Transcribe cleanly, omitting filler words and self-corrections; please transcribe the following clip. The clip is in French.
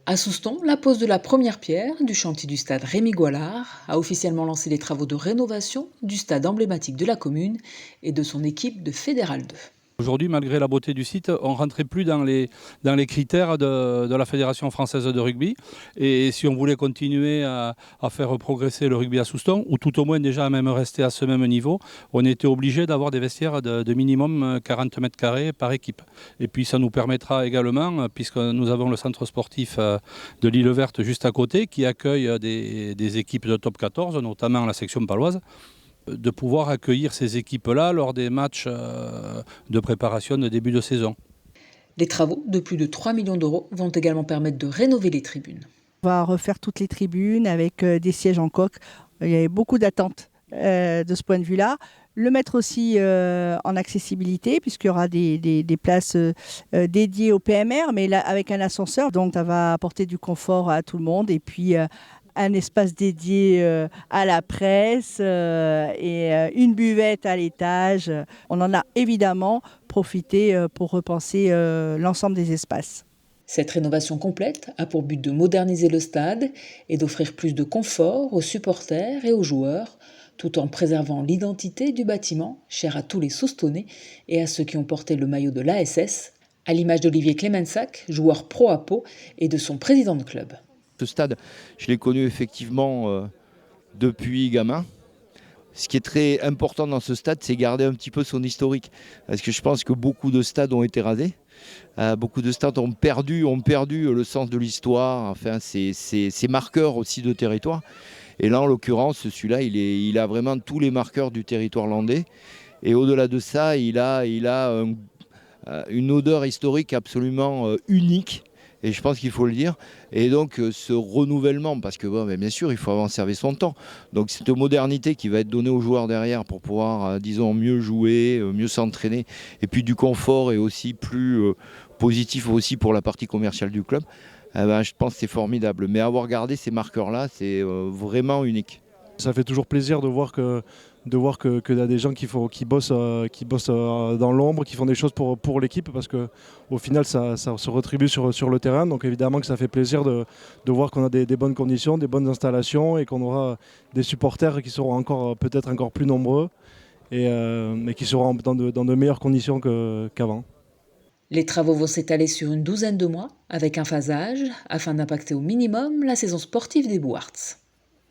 À Souston, la pose de la première pierre du chantier du stade Rémy Goilard a officiellement lancé les travaux de rénovation du stade emblématique de la commune et de son équipe de Fédéral 2. Aujourd'hui, malgré la beauté du site, on ne rentrait plus dans les critères de la Fédération française de rugby. Et si on voulait continuer à faire progresser le rugby à Souston, ou tout au moins déjà même rester à ce même niveau, on était obligé d'avoir des vestiaires de minimum 40 mètres carrés par équipe. Et puis ça nous permettra également, puisque nous avons le centre sportif de l'Île Verte juste à côté, qui accueille des équipes de top 14, notamment la section paloise, de pouvoir accueillir ces équipes-là lors des matchs de préparation de début de saison. Les travaux de plus de 3 millions d'euros vont également permettre de rénover les tribunes. On va refaire toutes les tribunes avec des sièges en coque. Il y avait beaucoup d'attentes de ce point de vue-là. Le mettre aussi en accessibilité, puisqu'il y aura des places dédiées au PMR, mais là, avec un ascenseur. Donc, ça va apporter du confort à tout le monde. Et puis, un espace dédié à la presse et une buvette à l'étage. On en a évidemment profité pour repenser l'ensemble des espaces. Cette rénovation complète a pour but de moderniser le stade et d'offrir plus de confort aux supporters et aux joueurs, tout en préservant l'identité du bâtiment, cher à tous les Soustonnais et à ceux qui ont porté le maillot de l'ASS, à l'image d'Olivier Clémensac, joueur pro à Pau, et de son président de club. Ce stade, je l'ai connu effectivement depuis gamin. Ce qui est très important dans ce stade, c'est garder un petit peu son historique. Parce que je pense que beaucoup de stades ont été rasés. Beaucoup de stades ont perdu le sens de l'histoire, enfin, ces marqueurs aussi de territoire. Et là, en l'occurrence, celui-là, il a vraiment tous les marqueurs du territoire landais. Et au-delà de ça, il a une odeur historique absolument unique. Et je pense qu'il faut le dire. Et donc ce renouvellement, parce que bon, bien sûr, il faut avoir servi son temps. Donc cette modernité qui va être donnée aux joueurs derrière pour pouvoir, disons, mieux jouer, mieux s'entraîner, et puis du confort et aussi plus positif aussi pour la partie commerciale du club, je pense que c'est formidable. Mais avoir gardé ces marqueurs-là, c'est vraiment unique. Ça fait toujours plaisir de voir que y a des gens qui bossent dans l'ombre, qui font des choses pour l'équipe, parce qu'au final ça se retribue sur le terrain. Donc évidemment que ça fait plaisir de voir qu'on a des bonnes conditions, des bonnes installations, et qu'on aura des supporters qui seront peut-être encore plus nombreux et qui seront dans de meilleures conditions qu'avant. Les travaux vont s'étaler sur une douzaine de mois, avec un phasage, afin d'impacter au minimum la saison sportive des Bouarts.